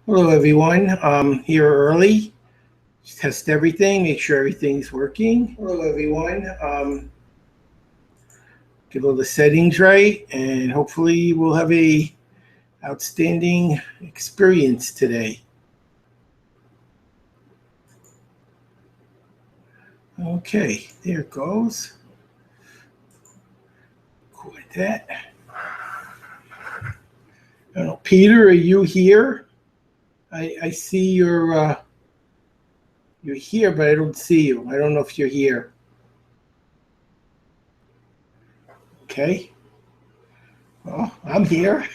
Hello, everyone. Here early. Just test everything, make sure everything's working. Hello, everyone. Get all the settings right, and hopefully, we'll have a outstanding experience today. Okay, there it goes. Record that. I don't know, Peter, are you here? I see you're here, but I don't see you. I don't know if you're here. Okay. Well, I'm here.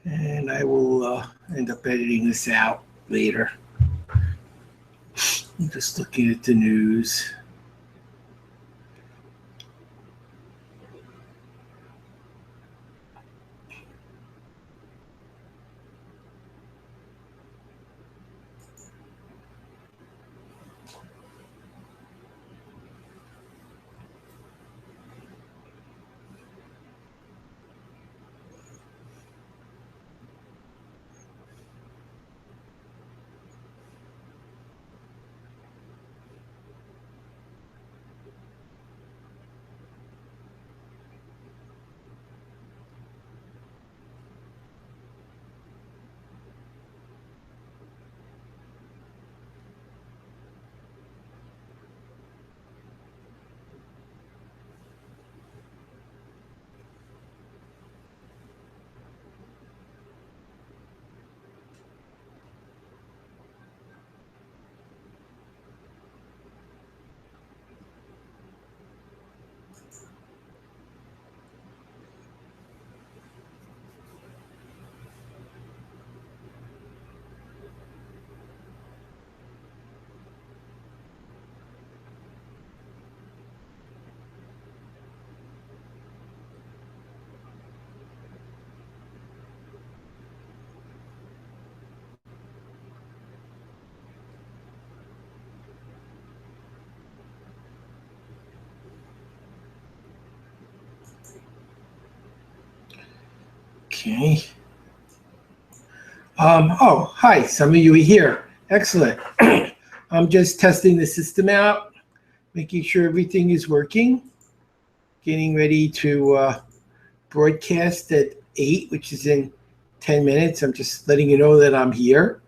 And I will end up editing this out later. I'm just looking at the news. Okay. Oh, hi. Some of you are here. Excellent. I'm just testing the system out, making sure everything is working, getting ready to broadcast at 8, which is in 10 minutes. I'm just letting you know that I'm here,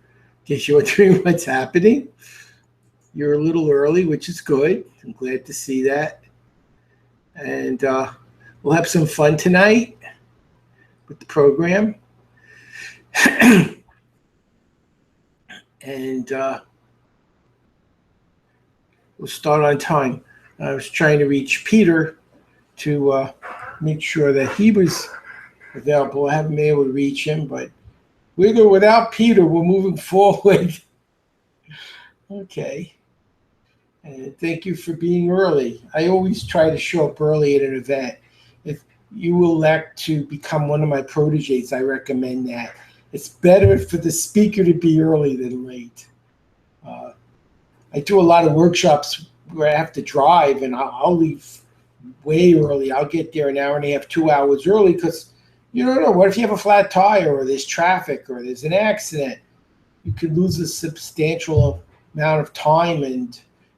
in case you're wondering what's happening. You're a little early, which is good. I'm glad to see that. And we'll have some fun tonight with the program. And we'll start on time. I was trying to reach Peter to make sure that he was available. I haven't been able to reach him, but with or without Peter, we're moving forward. Okay. And thank you for being early. I always try to show up early at an event. If you elect to become one of my proteges, I recommend that. It's better for the speaker to be early than late. I do a lot of workshops where I have to drive, and I'll leave way early. I'll get there an hour and a half, 2 hours early, because you don't know. What if you have a flat tire, or there's traffic, or there's an accident? You could lose a substantial amount of time, and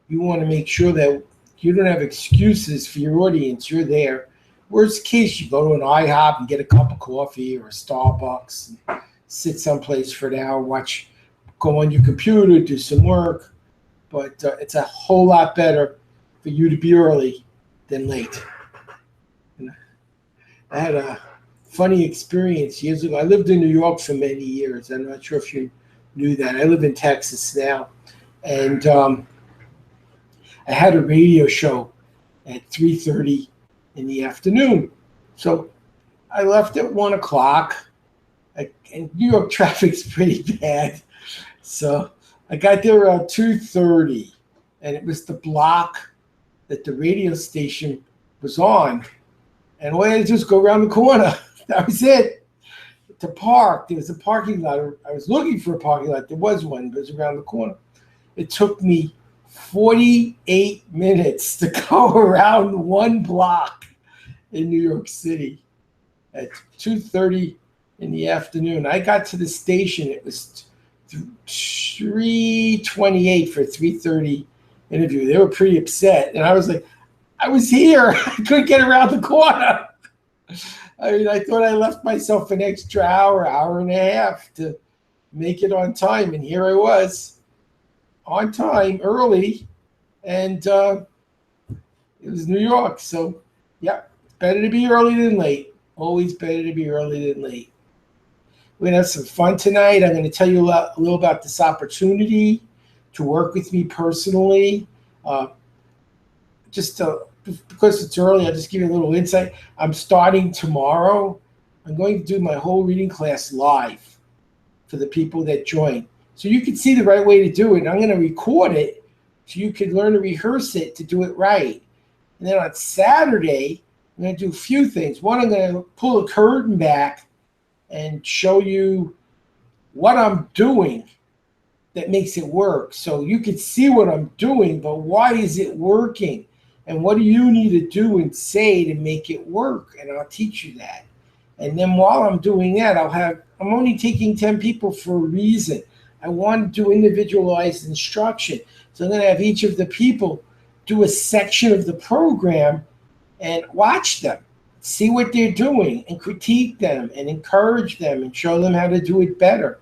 you want to make sure that you don't have excuses for your audience. You're there. Worst case, you go to an IHOP and get a cup of coffee or a Starbucks, and sit someplace for an hour, go on your computer, do some work. But it's a whole lot better for you to be early than late. And I had a funny experience years ago. I lived in New York for many years. I'm not sure if you knew that. I live in Texas now. And I had a radio show at 3:30 in the afternoon. So I left at 1 o'clock. And New York traffic's pretty bad. So I got there around 2:30, and it was the block that the radio station was on. And all I had to do was go around the corner. That was it. To park, there was a parking lot. I was looking for a parking lot. There was one, but it was around the corner. It took me 48 minutes to go around one block in New York City at 2:30 in the afternoon. I got to the station. It was 3:28 for a 3:30 interview. They were pretty upset, and I was like, I was here. I couldn't get around the corner. I mean, I thought I left myself an extra hour, hour and a half to make it on time, and here I was, on time, early, and it was New York. So, yeah, it's better to be early than late. Always better to be early than late. We're going to have some fun tonight. I'm going to tell you a little about this opportunity to work with me personally. Because it's early, I'll just give you a little insight. I'm starting tomorrow. I'm going to do my whole reading class live for the people that join. So you can see the right way to do it. And I'm going to record it so you can learn to rehearse it to do it right. And then on Saturday, I'm going to do a few things. One, I'm going to pull a curtain back and show you what I'm doing that makes it work. So you can see what I'm doing, but why is it working? And what do you need to do and say to make it work? And I'll teach you that. And then while I'm doing that, I'm only taking 10 people for a reason. I want to do individualized instruction. So I'm going to have each of the people do a section of the program and watch them, see what they're doing, and critique them and encourage them and show them how to do it better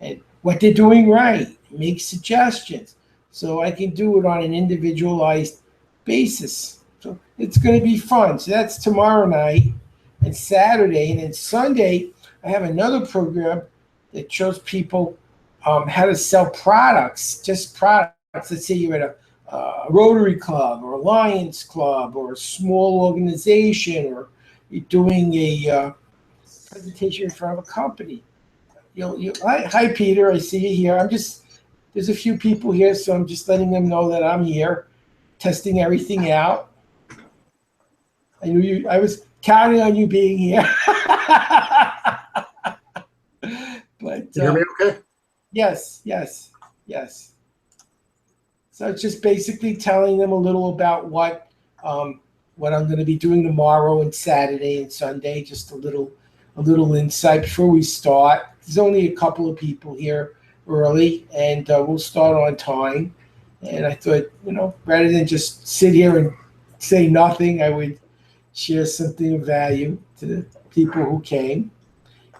and what they're doing right, make suggestions. So I can do it on an individualized basis. So it's going to be fun. So that's tomorrow night and Saturday. And then Sunday, I have another program that shows people how to sell products, just products. Let's say you're at a Rotary Club or a Lions Club or a small organization, or you're doing a presentation in front of a company. Hi, Peter, I see you here. There's a few people here, so I'm just letting them know that I'm here, testing everything out. I was counting on you being here. But you hear me okay? Yes. So it's just basically telling them a little about what I'm going to be doing tomorrow and Saturday and Sunday. Just a little insight before we start. There's only a couple of people here early, and we'll start on time. And I thought, rather than just sit here and say nothing, I would share something of value to the people who came.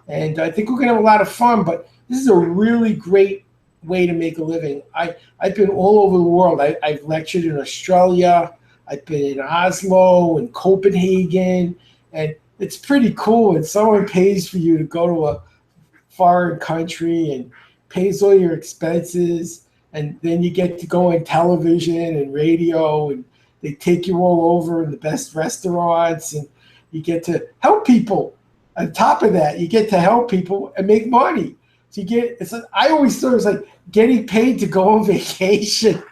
And I think we're going to have a lot of fun, but this is a really great way to make a living. I've been all over the world. I've lectured in Australia. I've been in Oslo and Copenhagen, and it's pretty cool. And someone pays for you to go to a foreign country and pays all your expenses, and then you get to go on television and radio, and they take you all over in the best restaurants, and you get to help people. On top of that, you get to help people and make money. So I always thought it was like getting paid to go on vacation.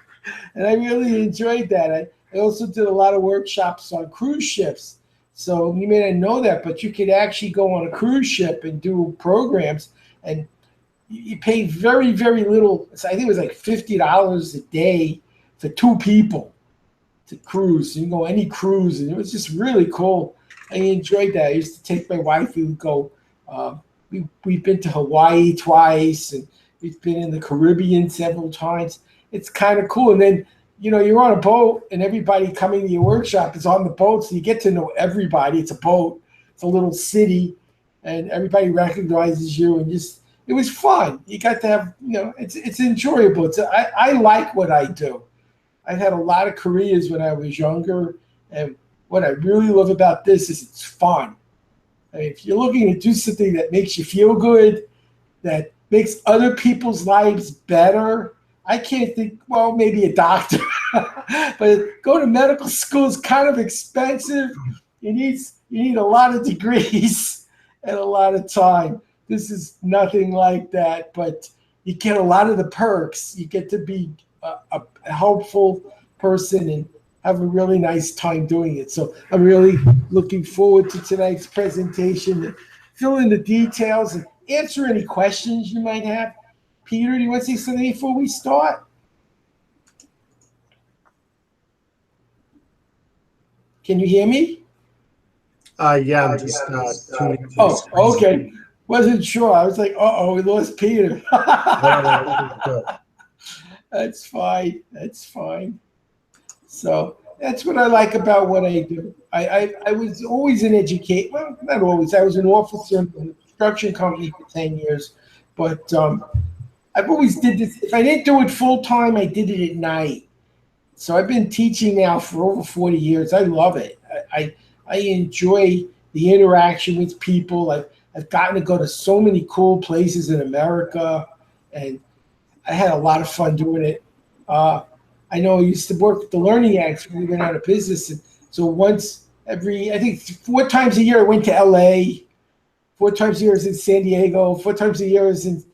And I really enjoyed that. I also did a lot of workshops on cruise ships. So you may not know that, but you could actually go on a cruise ship and do programs, and you pay very, very little. I think it was like $50 a day for 2 people to cruise. You can go any cruise, and it was just really cool. I enjoyed that. I used to take my wife. We would go. We've been to Hawaii twice, and we've been in the Caribbean several times. It's kind of cool. And then, you're on a boat, and everybody coming to your workshop is on the boat, so you get to know everybody. It's a boat. It's a little city, and everybody recognizes you, and it was fun. You got to have, it's enjoyable. I like what I do. I've had a lot of careers when I was younger, and what I really love about this is it's fun. I mean, if you're looking to do something that makes you feel good, that makes other people's lives better, I can't think, well, maybe a doctor. But go to medical school is kind of expensive. You need a lot of degrees and a lot of time. This is nothing like that, but you get a lot of the perks. You get to be a helpful person and have a really nice time doing it. So I'm really looking forward to tonight's presentation, fill in the details and answer any questions you might have. Peter, do you want to say something before we start? Can you hear me? Yeah, I'm just tuning. Oh, okay. wasn't sure. I was like, uh-oh, we lost Peter. That's fine. That's fine. So that's what I like about what I do. I was always an educator. Well, not always. I was an officer in a construction company for 10 years. But I've always did this. If I didn't do it full time, I did it at night. So I've been teaching now for over 40 years. I love it. I enjoy the interaction with people. I've gotten to go to so many cool places in America, and I had a lot of fun doing it. I know I used to work with the Learning Acts when we went out of business. And so once every, I think 4 times a year, I went to LA. 4 times a year I was in San Diego. 4 times a year I was in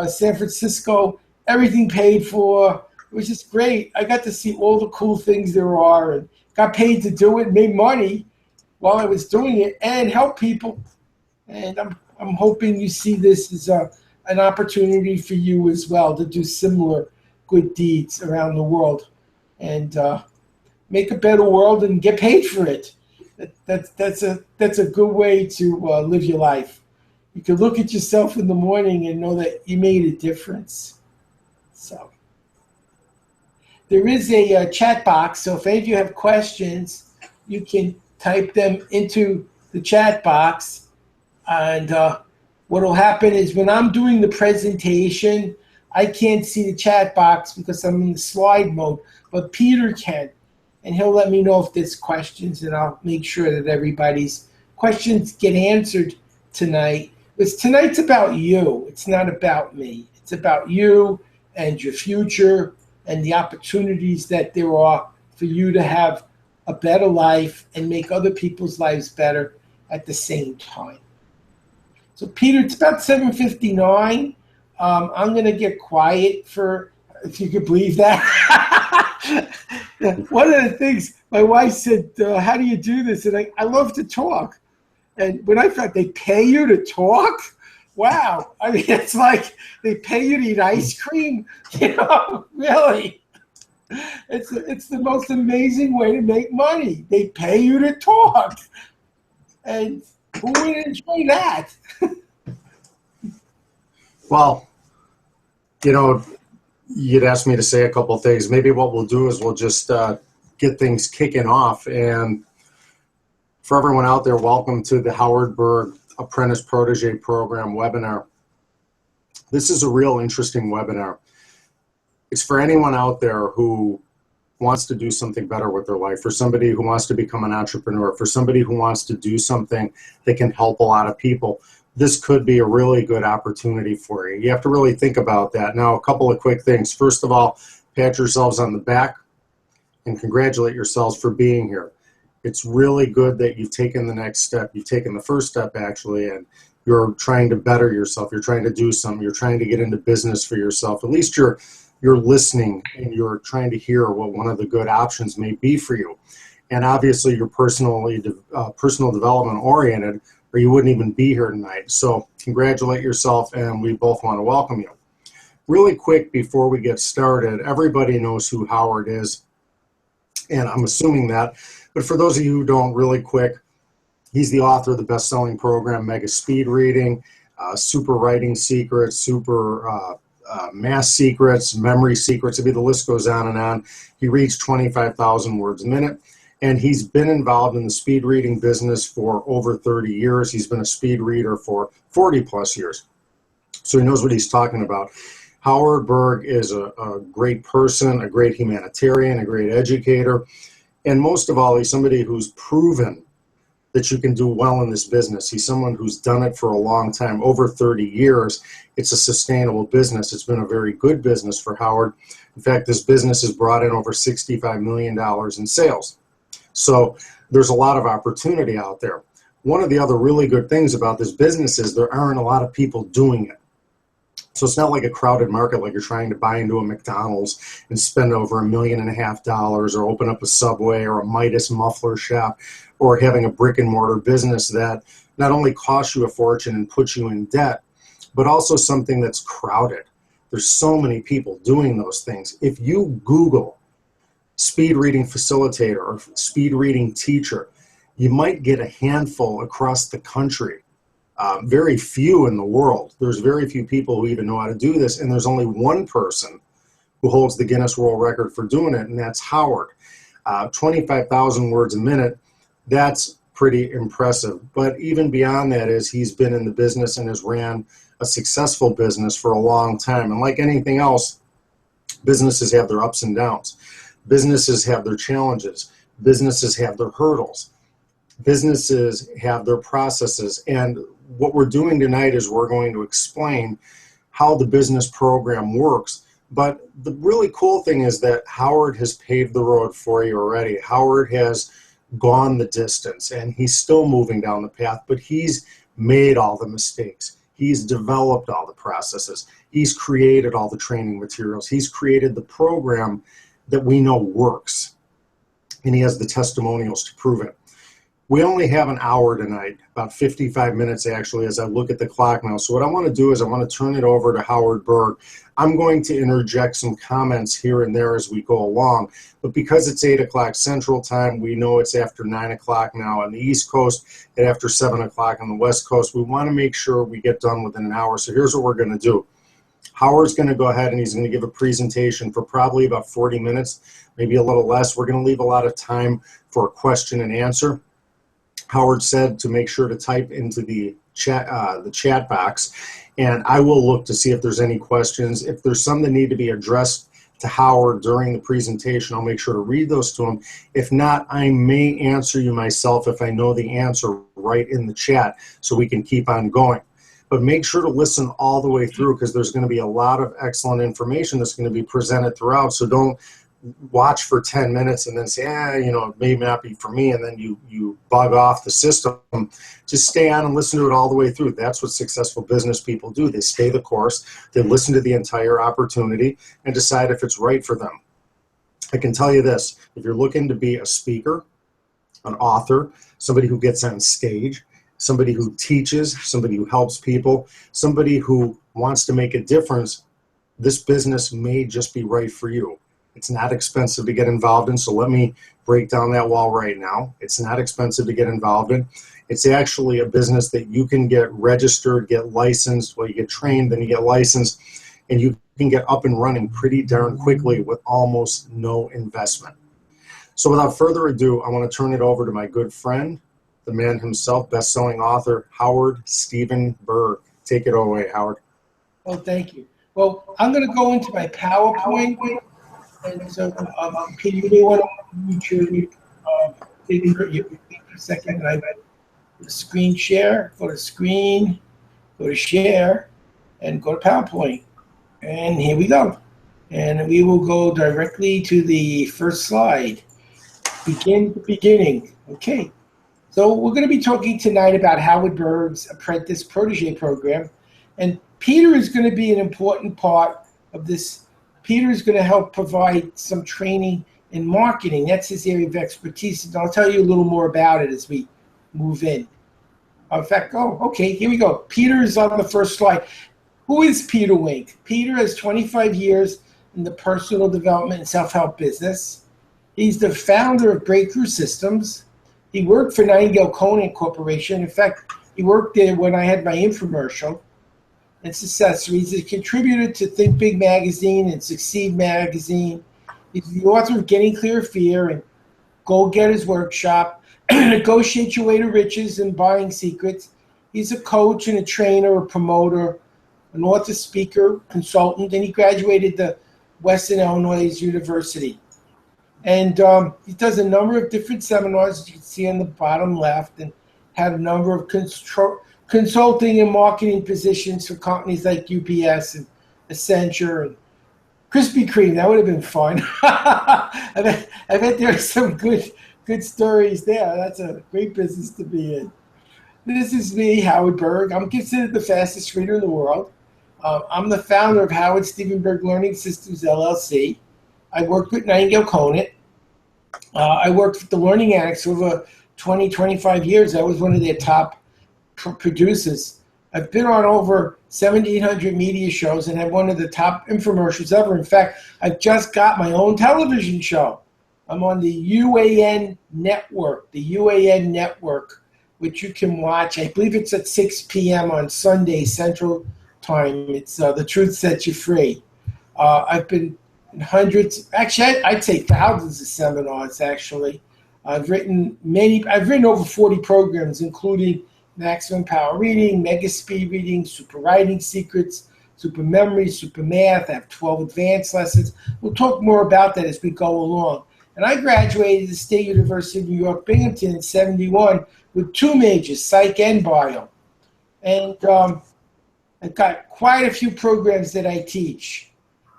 San Francisco. Everything paid for. It was just great. I got to see all the cool things there are and got paid to do it, made money while I was doing it, and helped people. And I'm hoping you see this as an opportunity for you as well to do similar good deeds around the world and make a better world and get paid for it. That's a good way to live your life. You can look at yourself in the morning and know that you made a difference. So there is a chat box, so if any of you have questions, you can type them into the chat box. And what will happen is when I'm doing the presentation, I can't see the chat box because I'm in the slide mode, but Peter can. And he'll let me know if there's questions, and I'll make sure that everybody's questions get answered tonight. Because tonight's about you. It's not about me. It's about you and your future and the opportunities that there are for you to have a better life and make other people's lives better at the same time. So, Peter, it's about 7:59. I'm going to get quiet for, if you could believe that. One of the things my wife said, how do you do this? And I love to talk. And when I thought they pay you to talk, wow. I mean, it's like they pay you to eat ice cream. Really. It's the most amazing way to make money. They pay you to talk. And who would enjoy that? Well, you'd asked me to say a couple of things. Maybe what we'll do is we'll just get things kicking off. And for everyone out there, welcome to the Howard Berg Apprentice Protege Program webinar. This is a real interesting webinar. It's for anyone out there who wants to do something better with their life, for somebody who wants to become an entrepreneur, for somebody who wants to do something that can help a lot of people. This could be a really good opportunity for you. You have to really think about that. Now, a couple of quick things. First of all, pat yourselves on the back and congratulate yourselves for being here. It's really good that you've taken the next step. You've taken the first step, actually, and you're trying to better yourself. You're trying to do something. You're trying to get into business for yourself. At least you're listening and you're trying to hear what one of the good options may be for you. And obviously, you're personal development oriented, or you wouldn't even be here tonight. So congratulate yourself, and we both want to welcome you. Really quick before we get started, everybody knows who Howard is, and I'm assuming that. But for those of you who don't, really quick, he's the author of the best-selling program, Mega Speed Reading, Super Writing Secrets, Super Math Secrets, Memory Secrets. I mean, the list goes on and on. He reads 25,000 words a minute. And he's been involved in the speed reading business for over 30 years. He's been a speed reader for 40 plus years. So he knows what he's talking about. Howard Berg is a great person, a great humanitarian, a great educator. And most of all, he's somebody who's proven that you can do well in this business. He's someone who's done it for a long time, over 30 years. It's a sustainable business. It's been a very good business for Howard. In fact, this business has brought in over $65 million in sales. So there's a lot of opportunity out there. One of the other really good things about this business is there aren't a lot of people doing it. So it's not like a crowded market, like you're trying to buy into a McDonald's and spend over $1.5 million, or open up a Subway or a Midas muffler shop, or having a brick and mortar business that not only costs you a fortune and puts you in debt, but also something that's crowded. There's so many people doing those things. If you Google speed reading facilitator or speed reading teacher, you might get a handful across the country Very few in the world. There's very few people who even know how to do this, and there's only one person who holds the Guinness World Record for doing it, and that's Howard. 25,000 words a minute, that's pretty impressive. But even beyond that is he's been in the business and has ran a successful business for a long time. And like anything else, businesses have their ups and downs. Businesses have their challenges. Businesses have their hurdles. Businesses have their processes. And what we're doing tonight is we're going to explain how the business program works. But the really cool thing is that Howard has paved the road for you already. Howard has gone the distance, and he's still moving down the path, but he's made all the mistakes. He's developed all the processes. He's created all the training materials. He's created the program that we know works, and he has the testimonials to prove it. We only have an hour tonight, about 55 minutes actually, as I look at the clock now. So what I want to do is I want to turn it over to Howard Berg. I'm going to interject some comments here and there as we go along. But because it's 8 o'clock Central Time, we know it's after 9 o'clock now on the East Coast and after 7 o'clock on the West Coast. We want to make sure we get done within an hour. So here's what we're going to do. Howard's going to go ahead and he's going to give a presentation for probably about 40 minutes, maybe a little less. We're going to leave a lot of time for a question and answer. Howard said to make sure to type into the chat box, and I will look to see if there's any questions. If there's some that need to be addressed to Howard during the presentation, I'll make sure to read those to him. If not, I may answer you myself if I know the answer right in the chat so we can keep on going. But make sure to listen all the way through because there's going to be a lot of excellent information that's going to be presented throughout. So don't watch for 10 minutes and then say, it may not be for me, and then you bug off the system. Just stay on and listen to it all the way through. That's what successful business people do. They stay the course, they listen to the entire opportunity, and decide if it's right for them. I can tell you this, if you're looking to be a speaker, an author, somebody who gets on stage, somebody who teaches, somebody who helps people, somebody who wants to make a difference, this business may just be right for you. It's not expensive to get involved in, so let me break down that wall right now. It's not expensive to get involved in. It's actually a business that you can get registered, get licensed, well, you get trained, then you get licensed, and you can get up and running pretty darn quickly with almost no investment. So without further ado, I want to turn it over to my good friend, the man himself, best-selling author, Howard Stephen Berg. Take it away, Howard. Oh, thank you. Well, I'm going to go into my PowerPoint. And so, Peter, you may want to mute your for a second. And I go to screen share, go to screen, go to share, and go to PowerPoint. And here we go. And we will go directly to the first slide. Begin the beginning. Okay. So we're going to be talking tonight about Howard Berg's Apprentice Protege program. And Peter is going to be an important part of this. Peter is going to help provide some training in marketing. That's his area of expertise. And I'll tell you a little more about it as we move in. In fact, okay, here we go. Peter is on the first slide. Who is Peter Wink? Peter has 25 years in the personal development and self-help business. He's the founder of Breakthrough Systems. He worked for Nightingale Conant Corporation. In fact, he worked there when I had my infomercial. Its accessories. He's a contributor to Think Big Magazine and Succeed Magazine. He's the author of Getting Clear of Fear and Go Getter's Workshop, Negotiate Your Way to Riches and Buying Secrets. He's a coach and a trainer, a promoter, an author, speaker, consultant, and he graduated the Western Illinois University. And he does a number of different seminars, as you can see on the bottom left, and had a number of consulting and marketing positions for companies like UPS and Accenture and Krispy Kreme. That would have been fun. I bet there are some good stories there. That's a great business to be in. This is me, Howard Berg. I'm considered the fastest reader in the world. I'm the founder of Howard Stephen Berg Learning Systems, LLC. I worked with Nightingale Conant. I worked with the Learning Annex for over 20, 25 years. I was one of their top producers. I've been on over 1,700 media shows and have one of the top infomercials ever. In fact, I've just got my own television show. I'm on the UAN network, which you can watch. I believe it's at 6 p.m. on Sunday Central Time. It's The Truth Sets You Free. I've been in hundreds, actually, I'd say thousands of seminars, actually. I've written over 40 programs, including Maximum Power Reading, Mega Speed Reading, Super Writing Secrets, Super Memory, Super Math. I have 12 advanced lessons. We'll talk more about that as we go along. And I graduated the State University of New York, Binghamton in 71 with 2 majors, Psych and Bio. And I've got quite a few programs that I teach.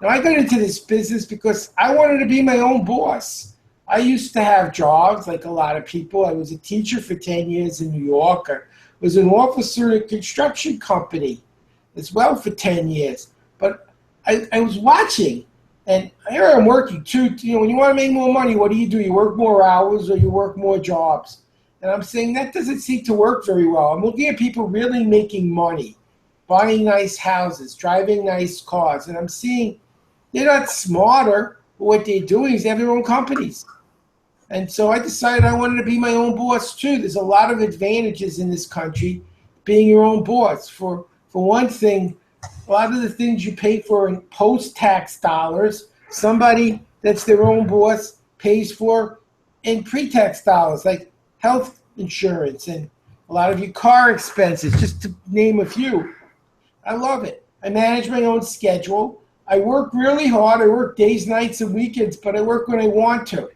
Now, I got into this business because I wanted to be my own boss. I used to have jobs like a lot of people. I was a teacher for 10 years in New York. I was an officer at a construction company as well for 10 years. But I was watching, and here I'm working too. When you want to make more money, what do? You work more hours or you work more jobs. And I'm saying that doesn't seem to work very well. I'm looking at people really making money, buying nice houses, driving nice cars, and I'm seeing they're not smarter, but what they're doing is they have their own companies. And so I decided I wanted to be my own boss too. There's a lot of advantages in this country being your own boss. For one thing, a lot of the things you pay for in post-tax dollars, somebody that's their own boss pays for in pre-tax dollars, like health insurance and a lot of your car expenses, just to name a few. I love it. I manage my own schedule. I work really hard. I work days, nights, and weekends, but I work when I want to.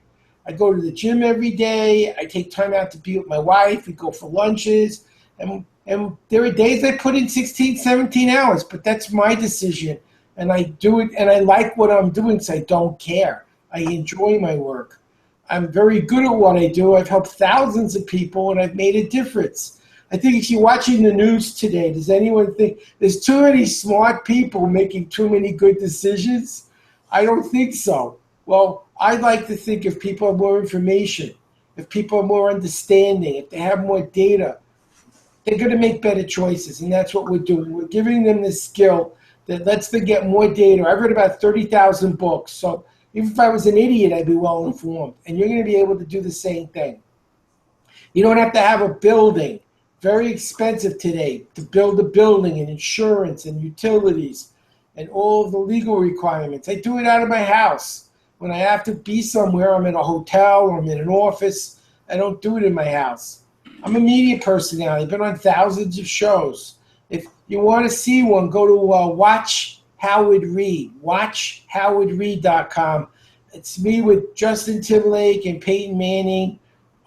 I go to the gym every day. I take time out to be with my wife. We go for lunches. And there are days I put in 16, 17 hours, but that's my decision. And I do it, and I like what I'm doing, so I don't care. I enjoy my work. I'm very good at what I do. I've helped thousands of people, and I've made a difference. I think if you're watching the news today, does anyone think there's too many smart people making too many good decisions? I don't think so. Well, I'd like to think if people have more information, if people are more understanding, if they have more data, they're going to make better choices, and that's what we're doing. We're giving them the skill that lets them get more data. I've read about 30,000 books, so even if I was an idiot, I'd be well informed, and you're going to be able to do the same thing. You don't have to have a building. Very expensive today to build a building and insurance and utilities and all of the legal requirements. I do it out of my house. When I have to be somewhere, I'm in a hotel or I'm in an office. I don't do it in my house. I'm a media personality. I've been on thousands of shows. If you want to see one, go to Watch Howard Reed, watchhowardreed.com. It's me with Justin Timberlake and Peyton Manning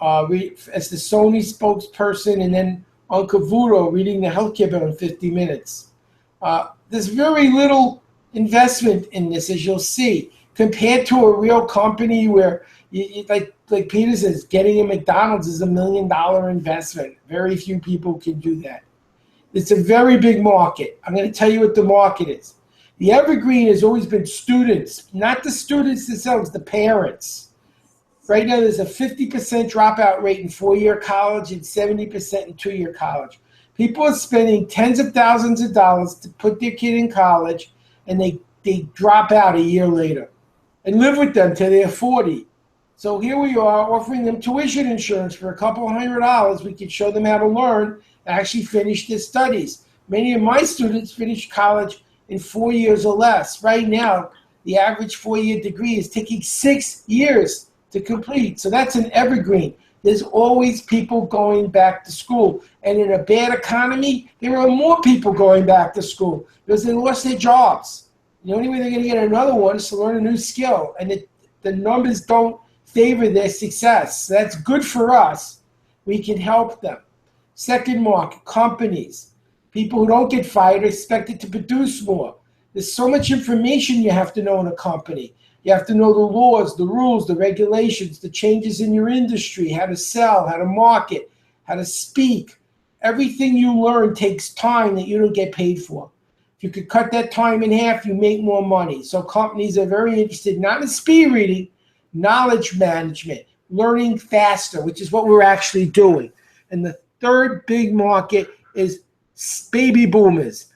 as the Sony spokesperson, and then Uncle Vudo reading the healthcare bill in 50 minutes. There's very little investment in this, as you'll see, compared to a real company where, like Peter says, getting a McDonald's is $1 million investment. Very few people can do that. It's a very big market. I'm going to tell you what the market is. The evergreen has always been students, not the students themselves, the parents. Right now, there's a 50% dropout rate in 4-year college and 70% in 2-year college. People are spending tens of thousands of dollars to put their kid in college, and they drop out a year later and live with them till they're 40. So here we are offering them tuition insurance for a couple $100. We can show them how to learn and actually finish their studies. Many of my students finish college in 4 years or less. Right now, the average 4-year degree is taking 6 years to complete. So that's an evergreen. There's always people going back to school. And in a bad economy, there are more people going back to school because they lost their jobs. The only way they're going to get another one is to learn a new skill. And the numbers don't favor their success. So that's good for us. We can help them. Second market, companies. People who don't get fired are expected to produce more. There's so much information you have to know in a company. You have to know the laws, the rules, the regulations, the changes in your industry, how to sell, how to market, how to speak. Everything you learn takes time that you don't get paid for. If you could cut that time in half, you make more money. So companies are very interested, not in speed reading, knowledge management, learning faster, which is what we're actually doing. And the third big market is baby boomers.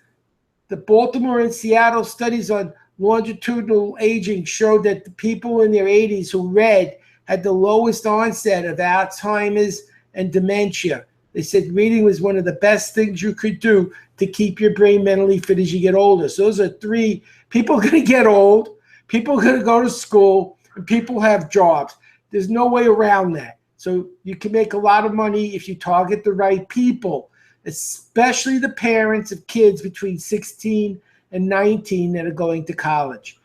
The Baltimore and Seattle studies on longitudinal aging showed that the people in their 80s who read had the lowest onset of Alzheimer's and dementia. They said reading was one of the best things you could do to keep your brain mentally fit as you get older. So those are three. People are going to get old. People are going to go to school. And people have jobs. There's no way around that. So you can make a lot of money if you target the right people, especially the parents of kids between 16 and 19 that are going to college.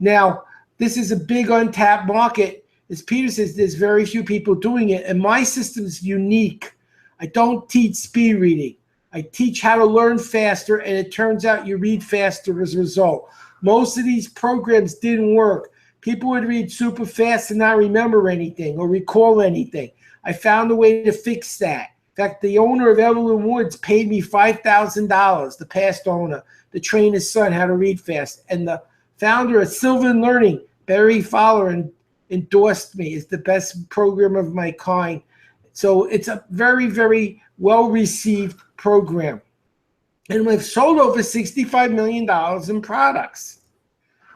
Now, this is a big untapped market. As Peter says, there's very few people doing it. And my system is unique. I don't teach speed reading. I teach how to learn faster, and it turns out you read faster as a result. Most of these programs didn't work. People would read super fast and not remember anything or recall anything. I found a way to fix that. In fact, the owner of Evelyn Woods paid me $5,000, the past owner, to train his son how to read fast. And the founder of Sylvan Learning, Barry Fowler, endorsed me as the best program of my kind. So it's a very, very well-received program. And we've sold over $65 million in products.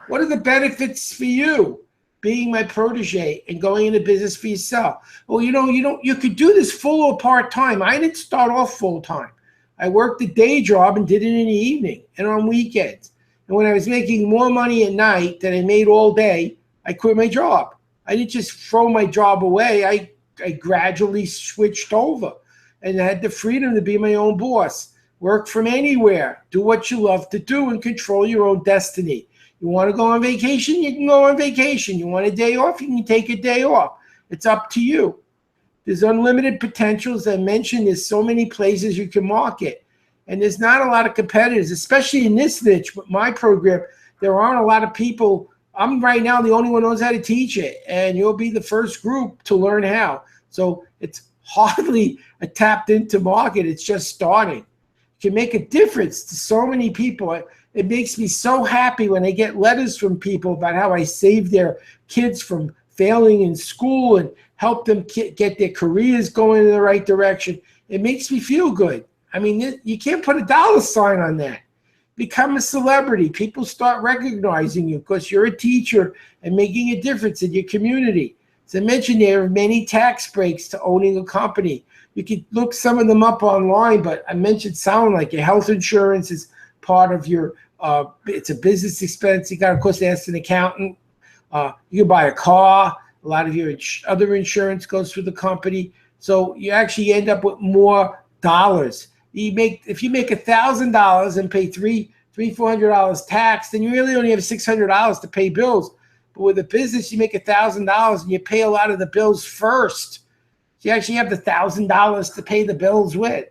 What are the benefits for you being my protege and going into business for yourself? Well, you could do this full or part-time. I didn't start off full-time. I worked a day job and did it in the evening and on weekends. And when I was making more money at night than I made all day, I quit my job. I didn't just throw my job away. I gradually switched over and I had the freedom to be my own boss. Work from anywhere. Do what you love to do and control your own destiny. You want to go on vacation, you can go on vacation. You want a day off, you can take a day off. It's up to you. There's unlimited potential. As I mentioned, there's so many places you can market. And there's not a lot of competitors, especially in this niche. But my program, there aren't a lot of people. I'm right now the only one who knows how to teach it. And you'll be the first group to learn how. So it's hardly a tapped into market. It's just starting. You can make a difference to so many people. It makes me so happy when I get letters from people about how I saved their kids from failing in school and help them get their careers going in the right direction. It makes me feel good. I mean, you can't put a dollar sign on that. Become a celebrity. People start recognizing you because you're a teacher and making a difference in your community. As I mentioned, there are many tax breaks to owning a company. You can look some of them up online, but I mentioned some, like your health insurance is part of your, it's a business expense. You got to, of course, ask an accountant. You can buy a car. A lot of your other insurance goes through the company. So you actually end up with more dollars. If you make $1,000 and pay $400 tax, then you really only have $600 to pay bills. But with a business, you make $1,000 and you pay a lot of the bills first. So you actually have the $1,000 to pay the bills with.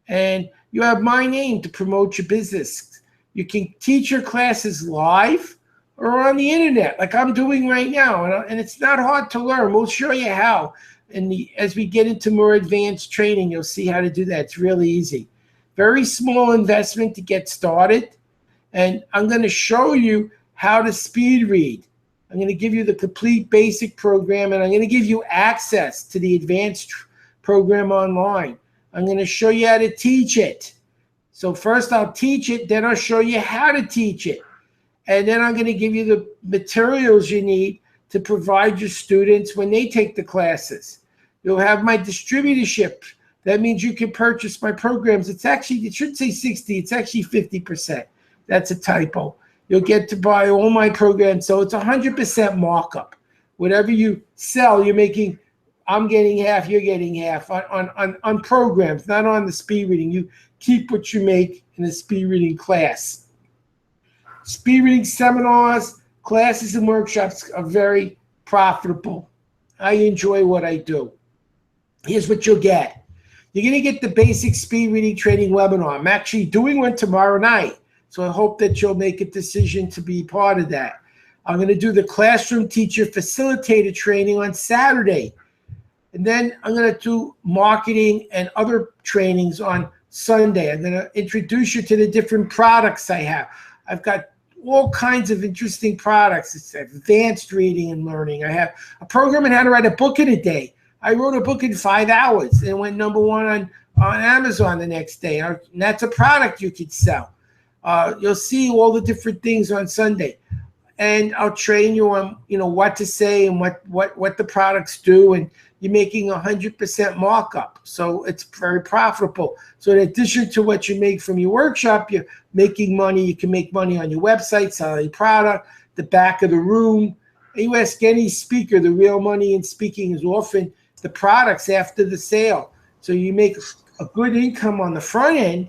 And you have my name to promote your business. You can teach your classes live or on the internet, like I'm doing right now. And it's not hard to learn. We'll show you how. And as we get into more advanced training, you'll see how to do that. It's really easy. Very small investment to get started. And I'm going to show you how to speed read. I'm going to give you the complete basic program, and I'm going to give you access to the advanced program online. I'm going to show you how to teach it. So first I'll teach it, then I'll show you how to teach it. And then I'm going to give you the materials you need to provide your students when they take the classes. You'll have my distributorship. That means you can purchase my programs. It's actually, it should say 60, it's actually 50%. That's a typo. You'll get to buy all my programs. So it's 100% markup. Whatever you sell, you're making, I'm getting half, you're getting half on programs, not on the speed reading. You keep what you make in the speed reading class. Speed reading seminars, classes, and workshops are very profitable. I enjoy what I do. Here's what you'll get. You're going to get the basic speed reading training webinar. I'm actually doing one tomorrow night. So I hope that you'll make a decision to be part of that. I'm going to do the classroom teacher facilitator training on Saturday. And then I'm going to do marketing and other trainings on Sunday. I'm going to introduce you to the different products I have. I've got all kinds of interesting products. It's advanced reading and learning. I have a program on how to write a book in a day. I wrote a book in 5 hours and it went #1 on Amazon the next day. And that's a product you could sell. You'll see all the different things on Sunday. And I'll train you on, what to say and what the products do. And you're making 100% markup. So it's very profitable. So in addition to what you make from your workshop, you're making money. You can make money on your website, selling product, the back of the room. You ask any speaker, the real money in speaking is often the products after the sale. So you make a good income on the front end,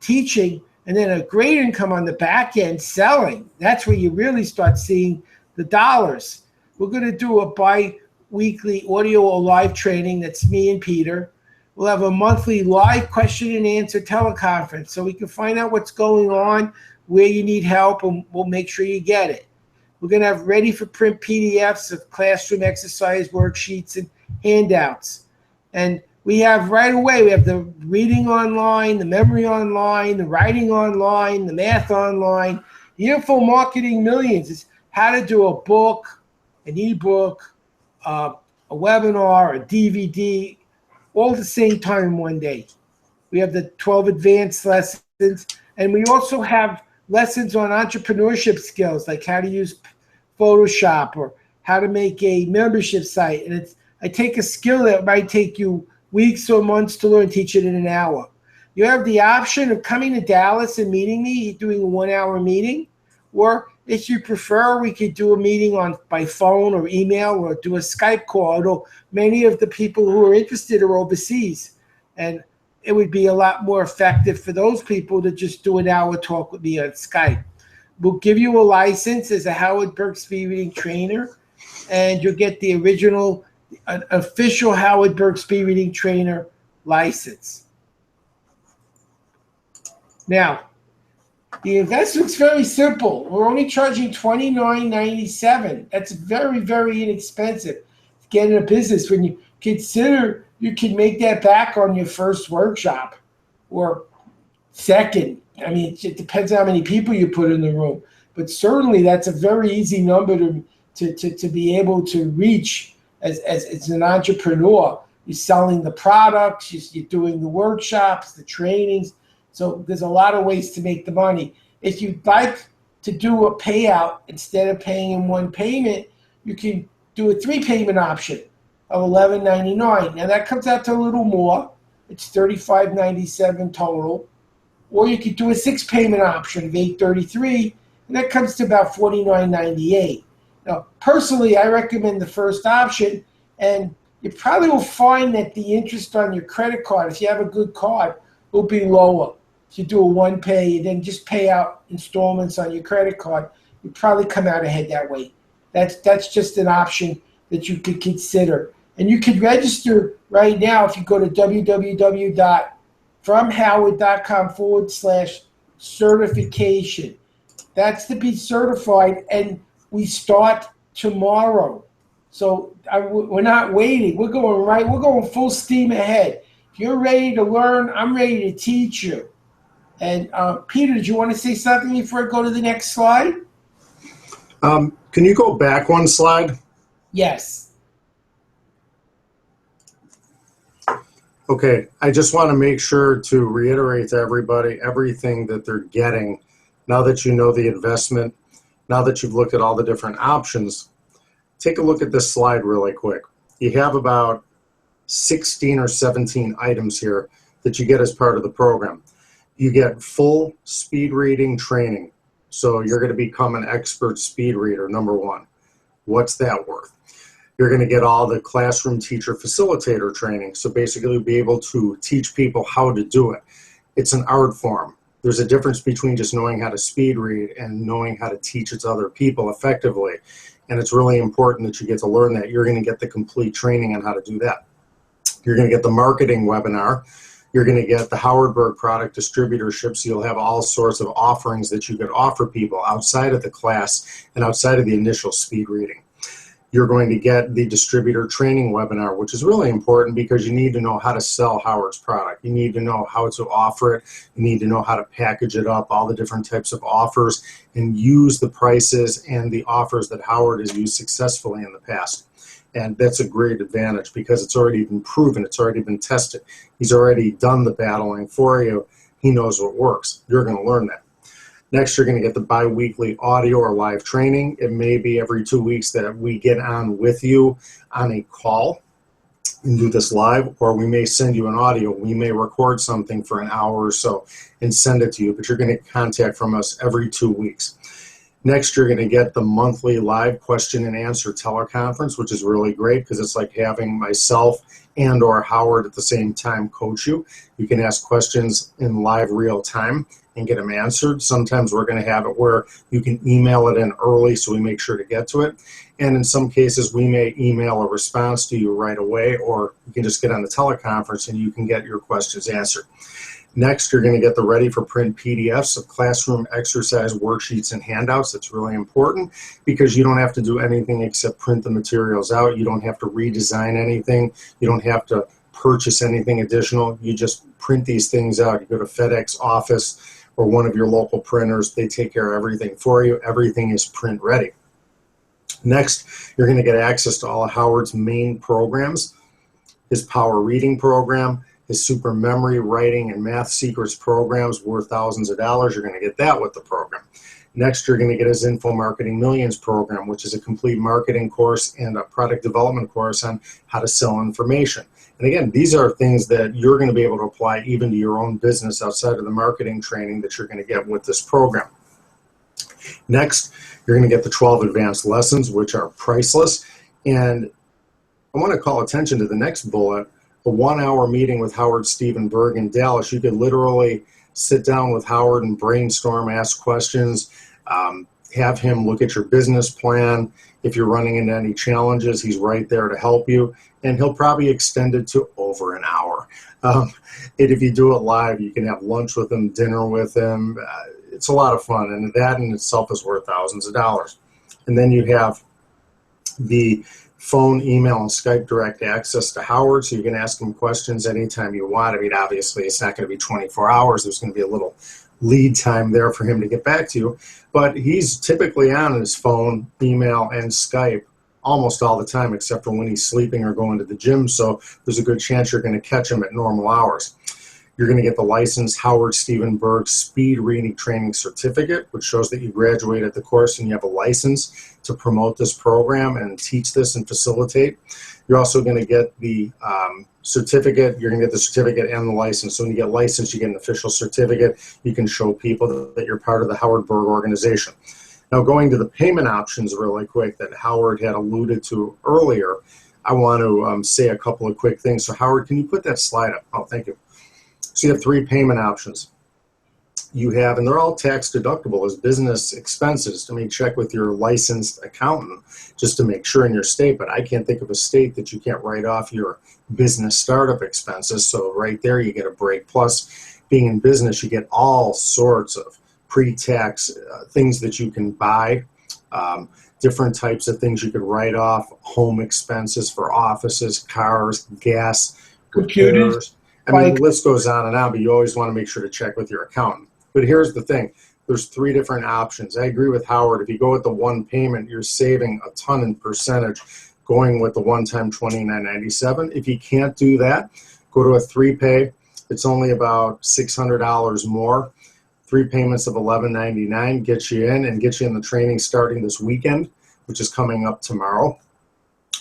teaching, and then a great income on the back end, selling. That's where you really start seeing the dollars. We're going to do a bi-weekly audio or live training. That's me and Peter. We'll have a monthly live question and answer teleconference so we can find out what's going on, where you need help, and we'll make sure you get it. We're going to have ready for print PDFs of classroom exercise worksheets and handouts. And we have right away, we have the reading online, the memory online, the writing online, the math online. The Info Marketing Millions is how to do a book, an ebook, a webinar, a DVD, all at the same time in one day. We have the 12 advanced lessons, and we also have lessons on entrepreneurship skills, like how to use Photoshop or how to make a membership site. And I take a skill that might take you weeks or months to learn, teach it in an hour. You have the option of coming to Dallas and meeting me, doing a 1-hour meeting, or if you prefer, we could do a meeting by phone or email or do a Skype call. Although many of the people who are interested are overseas, and it would be a lot more effective for those people to just do an hour talk with me on Skype. We'll give you a license as a Howard Berg speed reading trainer, and you'll get the original, an official Howard Berg speed reading trainer license. Now, the investment's very simple. We're only charging $29.97. That's very, very inexpensive to get in a business. When you consider you can make that back on your first workshop or second. I mean, it depends on how many people you put in the room. But certainly that's a very easy number to be able to reach as an entrepreneur. You're selling the products, you're doing the workshops, the trainings. So there's a lot of ways to make the money. If you'd like to do a payout instead of paying in one payment, you can do a 3-payment option of $11.99. Now that comes out to a little more. It's $35.97 total. Or you could do a 6-payment option of $8.33, and that comes to about $49.98. Now, personally, I recommend the first option, and you probably will find that the interest on your credit card, if you have a good card, will be lower. If you do a one-pay, then just pay out installments on your credit card, you probably come out ahead that way. That's just an option that you could consider. And you can register right now if you go to www.fromhoward.com/certification. That's to be certified, and we start tomorrow. So we're not waiting. We're going full steam ahead. If you're ready to learn, I'm ready to teach you. And Peter, did you want to say something before I go to the next slide? Can you go back one slide? Yes. Okay, I just want to make sure to reiterate to everybody everything that they're getting now that you know the investment, now that you've looked at all the different options. Take a look at this slide really quick. You have about 16 or 17 items here that you get as part of the program. You get full speed reading training. So you're going to become an expert speed reader, number one. What's that worth? You're going to get all the classroom teacher facilitator training. So basically you'll be able to teach people how to do it. It's an art form. There's a difference between just knowing how to speed read and knowing how to teach it to other people effectively. And it's really important that you get to learn that. You're going to get the complete training on how to do that. You're going to get the marketing webinar. You're going to get the Howard Berg product distributorship, so you'll have all sorts of offerings that you could offer people outside of the class and outside of the initial speed reading. You're going to get the distributor training webinar, which is really important because you need to know how to sell Howard's product. You need to know how to offer it. You need to know how to package it up, all the different types of offers, and use the prices and the offers that Howard has used successfully in the past. And that's a great advantage because it's already been proven. It's already been tested. He's already done the battling for you. He knows what works. You're going to learn that. Next, you're going to get the bi-weekly audio or live training. It may be every 2 weeks that we get on with you on a call. and do this live, or we may send you an audio. We may record something for an hour or so and send it to you, but you're going to get contact from us every 2 weeks. Next, you're going to get the monthly live question and answer teleconference, which is really great because it's like having myself and or Howard at the same time coach you. You can ask questions in live real time and get them answered. Sometimes we're going to have it where you can email it in early so we make sure to get to it. And in some cases, we may email a response to you right away, or you can just get on the teleconference and you can get your questions answered. Next, you're going to get the ready for print PDFs of classroom exercise worksheets and handouts. That's really important because you don't have to do anything except print the materials out. You don't have to redesign anything. You don't have to purchase anything additional. You just print these things out. You go to FedEx office or one of your local printers. They take care of everything for you. Everything is print ready. Next, you're going to get access to all of Howard's main programs, his Power Reading program, his Super Memory Writing and Math Secrets programs worth thousands of dollars. You're going to get that with the program. Next, you're going to get his Info Marketing Millions program, which is a complete marketing course and a product development course on how to sell information. And again, these are things that you're going to be able to apply even to your own business outside of the marketing training that you're going to get with this program. Next, you're going to get the 12 advanced lessons, which are priceless. And I want to call attention to the next bullet, a 1-hour meeting with Howard Stephen Berg in Dallas. You could literally sit down with Howard and brainstorm, ask questions, have him look at your business plan. If you're running into any challenges, he's right there to help you. And he'll probably extend it to over an hour. And if you do it live, you can have lunch with him, dinner with him. It's a lot of fun, and that in itself is worth thousands of dollars. And then you have the phone, email, and Skype direct access to Howard, so you can ask him questions anytime you want. I mean, obviously, it's not going to be 24 hours. There's going to be a little lead time there for him to get back to you. But he's typically on his phone, email, and Skype almost all the time, except for when he's sleeping or going to the gym. So there's a good chance you're going to catch him at normal hours. You're going to get the licensed Howard Stephen Berg Speed Reading Training Certificate, which shows that you graduated the course and you have a license to promote this program and teach this and facilitate. You're also going to get the certificate. You're going to get the certificate and the license. So when you get licensed, you get an official certificate. You can show people that you're part of the Howard Berg organization. Now, going to the payment options really quick that Howard had alluded to earlier, I want to say a couple of quick things. So Howard, can you put that slide up? Oh, thank you. So you have 3 payment options. You have, and they're all tax deductible as business expenses. I mean, check with your licensed accountant just to make sure in your state, but I can't think of a state that you can't write off your business startup expenses. So right there, you get a break. Plus, being in business, you get all sorts of pre-tax things that you can buy, different types of things you could write off, home expenses for offices, cars, gas, computers. I mean, the list goes on and on, but you always want to make sure to check with your accountant. But here's the thing. There's 3 different options. I agree with Howard. If you go with the one payment, you're saving a ton in percentage going with the one-time $29.97. If you can't do that, go to a 3-pay. It's only about $600 more. 3 payments of $11.99 gets you in and gets you in the training starting this weekend, which is coming up tomorrow.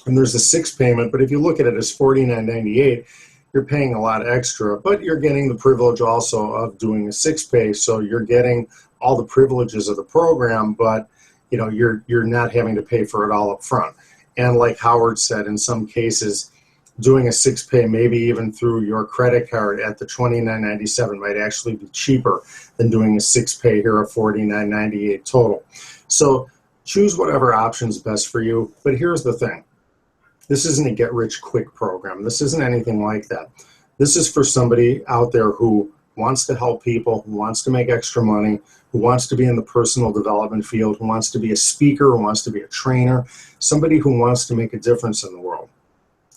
And there's a 6 payment, but if you look at it as $49.98, you're paying a lot extra, but you're getting the privilege also of doing a 6-pay. So you're getting all the privileges of the program, but you know, you're not having to pay for it all up front. And like Howard said, in some cases, doing a 6-pay, maybe even through your credit card at the $29.97 might actually be cheaper than doing a 6-pay here of $49.98 total. So choose whatever option's best for you. But here's the thing. This isn't a get-rich-quick program. This isn't anything like that. This is for somebody out there who wants to help people, who wants to make extra money, who wants to be in the personal development field, who wants to be a speaker, who wants to be a trainer, somebody who wants to make a difference in the world.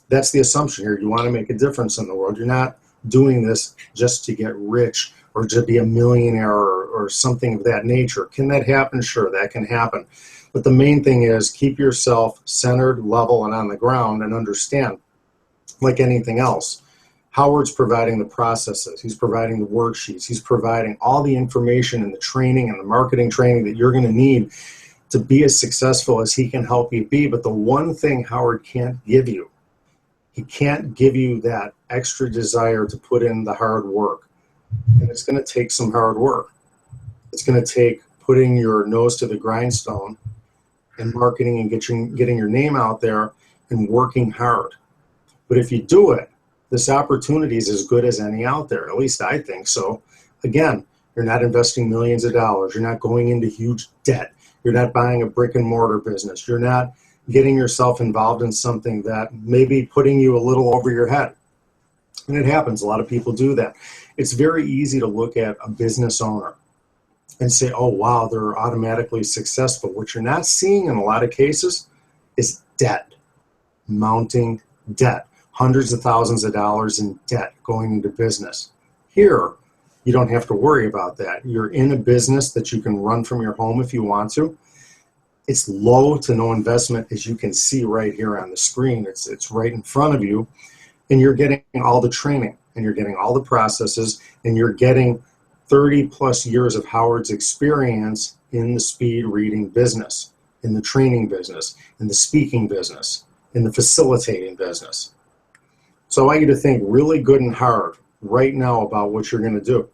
That's the assumption here. You want to make a difference in the world. You're not doing this just to get rich or to be a millionaire or something of that nature. Can that happen? Sure, that can happen. But the main thing is keep yourself centered, level, and on the ground, and understand, like anything else, Howard's providing the processes. He's providing the worksheets. He's providing all the information and the training and the marketing training that you're going to need to be as successful as he can help you be. But the one thing Howard can't give you, it can't give you that extra desire to put in the hard work. And it's going to take some hard work. It's going to take putting your nose to the grindstone and marketing and getting your name out there and working hard. But if you do it, this opportunity is as good as any out there. At least I think so. Again, you're not investing millions of dollars. You're not going into huge debt. You're not buying a brick and mortar business. You're not getting yourself involved in something that may be putting you a little over your head. And it happens. A lot of people do that. It's very easy to look at a business owner and say, oh, wow, they're automatically successful. What you're not seeing in a lot of cases is debt, mounting debt, hundreds of thousands of dollars in debt going into business. Here, you don't have to worry about that. You're in a business that you can run from your home if you want to. It's low to no investment, as you can see right here on the screen. It's right in front of you, and you're getting all the training, and you're getting all the processes, and you're getting 30 plus years of Howard's experience in the speed reading business, in the training business, in the speaking business, in the facilitating business. So I want you to think really good and hard right now about what you're going to do.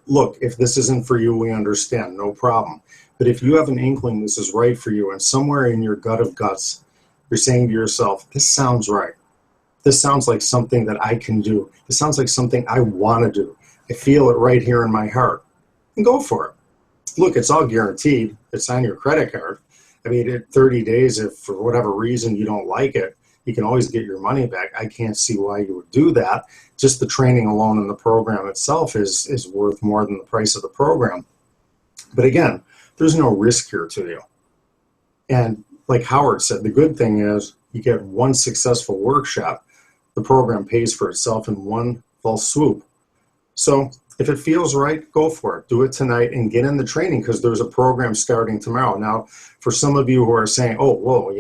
Look, if this isn't for you, we understand, no problem. But if you have an inkling this is right for you, and somewhere in your gut of guts, you're saying to yourself, this sounds right. This sounds like something that I can do. This sounds like something I want to do. I feel it right here in my heart. And go for it. Look, it's all guaranteed. It's on your credit card. I mean, at 30 days, if for whatever reason you don't like it, you can always get your money back. I can't see why you would do that. Just the training alone in the program itself is worth more than the price of the program. But again, there's no risk here to you. And like Howard said, the good thing is you get one successful workshop. The program pays for itself in one fell swoop. So if it feels right, go for it. Do it tonight and get in the training, because there's a program starting tomorrow. Now, for some of you who are saying, oh, whoa,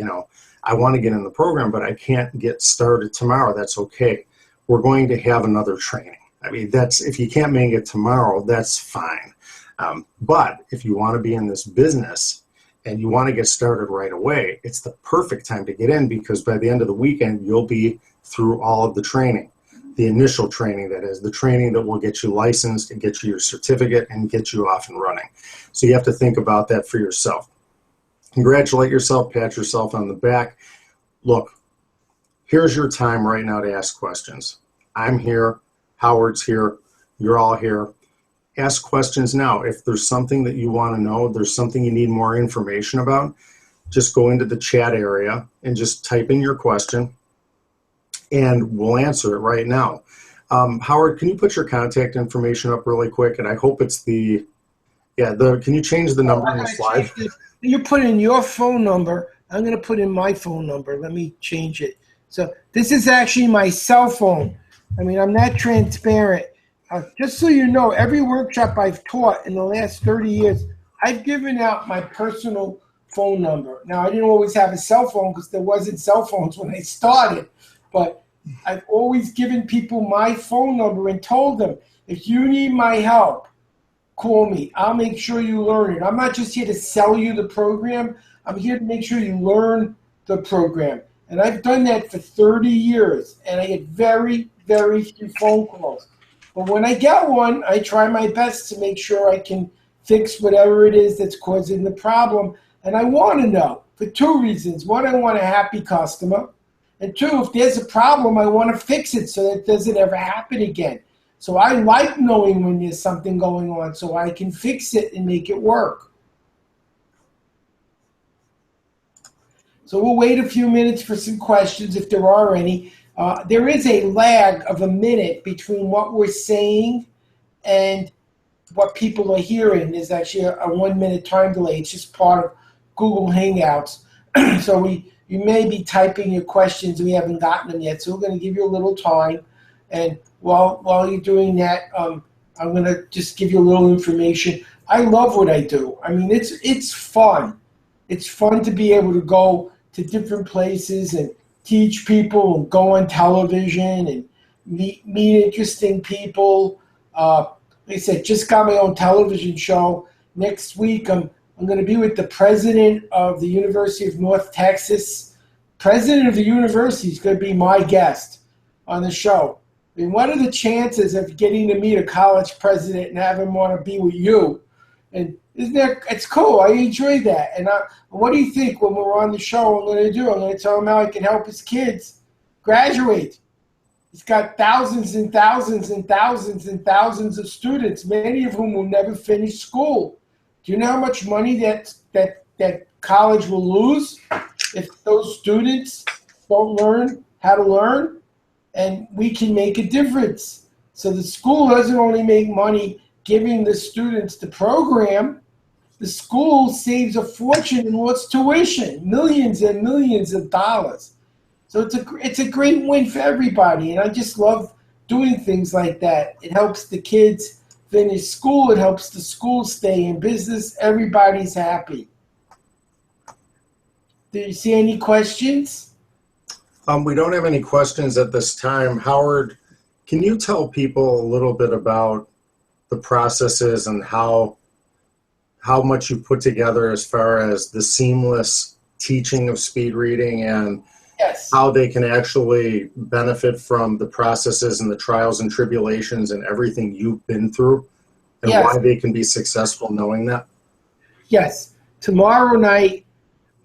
I want to get in the program, but I can't get started tomorrow. That's okay. We're going to have another training. I mean, if you can't make it tomorrow, that's fine. But if you want to be in this business and you want to get started right away, it's the perfect time to get in, because by the end of the weekend, you'll be through all of the training. The initial training, that is, the training that will get you licensed and get you your certificate and get you off and running. So you have to think about that for yourself. Congratulate yourself, pat yourself on the back. Look, here's your time right now to ask questions. I'm here, Howard's here, you're all here. Ask questions now. If there's something that you want to know, there's something you need more information about, just go into the chat area and just type in your question, and we'll answer it right now. Howard, can you put your contact information up really quick? And I hope it's can you change the number on the slide? You put in your phone number. I'm going to put in my phone number. Let me change it. So this is actually my cell phone. I mean, I'm not transparent. Just so you know, every workshop I've taught in the last 30 years, I've given out my personal phone number. Now, I didn't always have a cell phone because there wasn't cell phones when I started, but I've always given people my phone number and told them, if you need my help, call me. I'll make sure you learn it. I'm not just here to sell you the program. I'm here to make sure you learn the program. And I've done that for 30 years, and I get very, very few phone calls. But when I get one, I try my best to make sure I can fix whatever it is that's causing the problem. And I want to know for two reasons. One, I want a happy customer. And two, if there's a problem, I want to fix it so that it doesn't ever happen again. So I like knowing when there's something going on so I can fix it and make it work. So we'll wait a few minutes for some questions if there are any. There is a lag of a minute between what we're saying and what people are hearing. There's actually a 1 minute time delay. It's just part of Google Hangouts. So you may be typing your questions and we haven't gotten them yet. So we're going to give you a little time. And while you're doing that, I'm going to just give you a little information. I love what I do. I mean, it's fun. It's fun to be able to go to different places and teach people and go on television and meet interesting people. Like I said, just got my own television show. Next week, I'm going to be with the president of the University of North Texas, president of the university is going to be my guest on the show. I mean, what are the chances of getting to meet a college president and have him want to be with you? And isn't that, it's cool. I enjoy that. And what do you think when we're on the show I'm going to do? I'm going to tell him how I can help his kids graduate. He's got thousands and thousands and thousands and thousands of students, many of whom will never finish school. Do you know how much money that college will lose if those students don't learn how to learn? And we can make a difference. So the school doesn't only make money giving the students the program, the school saves a fortune in what's tuition, millions and millions of dollars. So it's a great win for everybody, and I just love doing things like that. It helps the kids finish school. It helps the school stay in business. Everybody's happy. Do you see any questions? We don't have any questions at this time. Howard, can you tell people a little bit about the processes and how much you put together as far as the seamless teaching of speed reading and yes, how they can actually benefit from the processes and the trials and tribulations and everything you've been through, and yes, why they can be successful knowing that? Yes. Tomorrow night,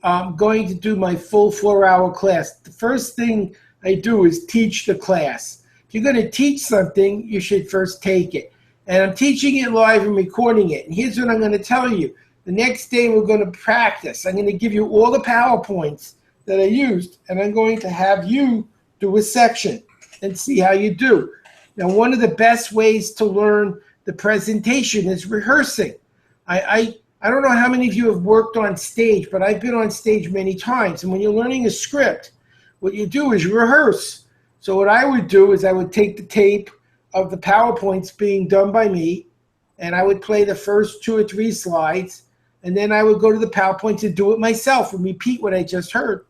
I'm going to do my full 4-hour class. The first thing I do is teach the class. If you're going to teach something, you should first take it. And I'm teaching it live and recording it. And here's what I'm going to tell you. The next day, we're going to practice. I'm going to give you all the PowerPoints that I used, and I'm going to have you do a section and see how you do. Now, one of the best ways to learn the presentation is rehearsing. I don't know how many of you have worked on stage, but I've been on stage many times. And when you're learning a script, what you do is you rehearse. So what I would do is I would take the tape of the PowerPoints being done by me, and I would play the first 2 or 3 slides, and then I would go to the PowerPoints and do it myself and repeat what I just heard.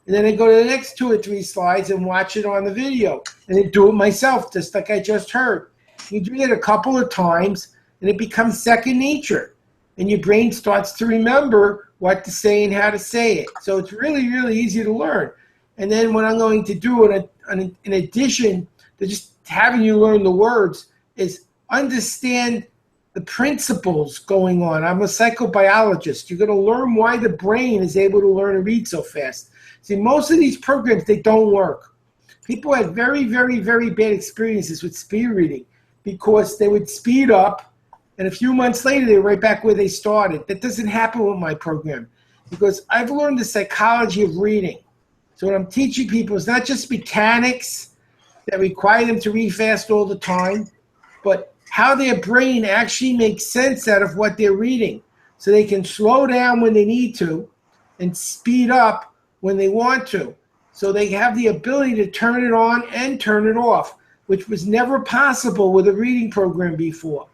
And then I go to the next 2 or 3 slides and watch it on the video, and then do it myself, just like I just heard. You do it a couple of times, and it becomes second nature. And your brain starts to remember what to say and how to say it. So it's really, really easy to learn. And then what I'm going to do in addition to just having you learn the words is understand the principles going on. I'm a psychobiologist. You're going to learn why the brain is able to learn and read so fast. See, most of these programs, they don't work. People had very, very, very bad experiences with speed reading because they would speed up, and a few months later, they were right back where they started. That doesn't happen with my program because I've learned the psychology of reading. So what I'm teaching people is not just mechanics that require them to read fast all the time, but how their brain actually makes sense out of what they're reading so they can slow down when they need to and speed up when they want to. So they have the ability to turn it on and turn it off, which was never possible with a reading program before.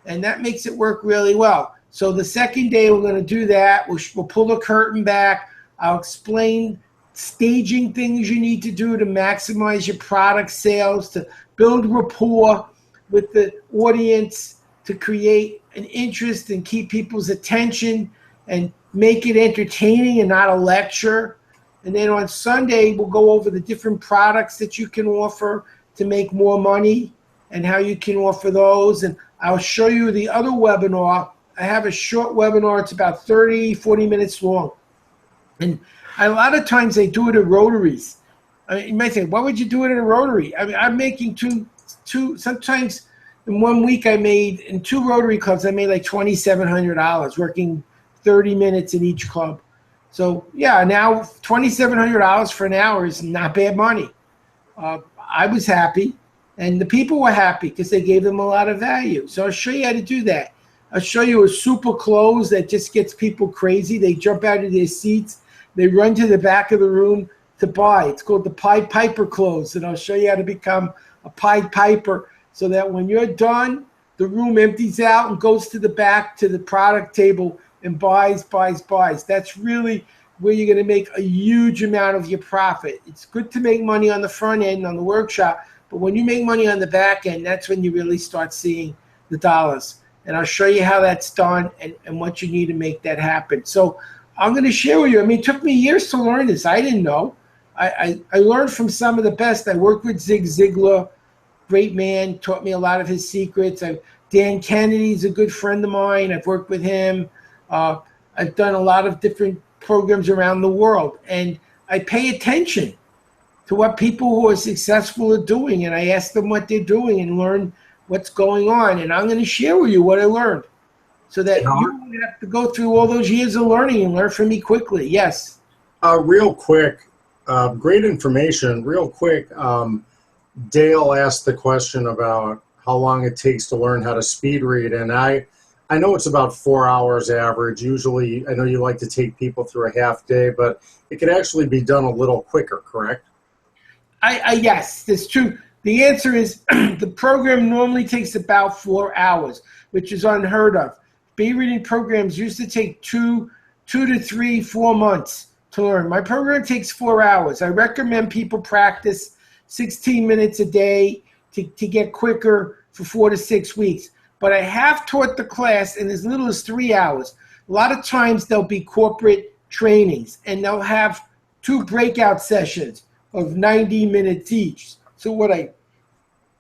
And that makes it work really well. So the second day we're going to do that. We'll pull the curtain back. I'll explain staging things you need to do to maximize your product sales, to build rapport with the audience, to create an interest and keep people's attention and make it entertaining and not a lecture. And then on Sunday, we'll go over the different products that you can offer to make more money and how you can offer those. And I'll show you the other webinar. I have a short webinar. It's about 30, 40 minutes long. And a lot of times they do it at Rotaries. I mean, you might say, why would you do it at a Rotary? I mean, I'm making two, sometimes in 1 week I made, in 2 Rotary clubs, I made like $2,700 working 30 minutes in each club. So yeah, now $2,700 for an hour is not bad money. I was happy, and the people were happy because they gave them a lot of value. So I'll show you how to do that. I'll show you a super close that just gets people crazy. They jump out of their seats. They run to the back of the room to buy. It's called the Pied Piper close, and I'll show you how to become a Pied Piper so that when you're done, the room empties out and goes to the back to the product table and buys. That's really where you're going to make a huge amount of your profit. It's good to make money on the front end, on the workshop, but when you make money on the back end, that's when you really start seeing the dollars. And I'll show you how that's done and what you need to make that happen. So I'm going to share with you. I mean, it took me years to learn this. I didn't know. I learned from some of the best. I worked with Zig Ziglar, great man, taught me a lot of his secrets. Dan Kennedy's a good friend of mine. I've worked with him. I've done a lot of different programs around the world, and I pay attention to what people who are successful are doing, and I ask them what they're doing and learn what's going on. And I'm going to share with you what I learned so that you don't have to go through all those years of learning and learn from me quickly. Yes. Real quick, great information. Real quick, Dale asked the question about how long it takes to learn how to speed read, and I know it's about 4 hours average. Usually, I know you like to take people through a half day, but it could actually be done a little quicker, correct? Yes, that's true. The answer is the program normally takes about 4 hours, which is unheard of. Speed reading programs used to take 2 to 3, 4 months to learn. My program takes 4 hours. I recommend people practice 16 minutes a day to get quicker for 4 to 6 weeks. But I have taught the class in as little as 3 hours. A lot of times there'll be corporate trainings, and they'll have 2 breakout sessions of 90 minutes each. So what I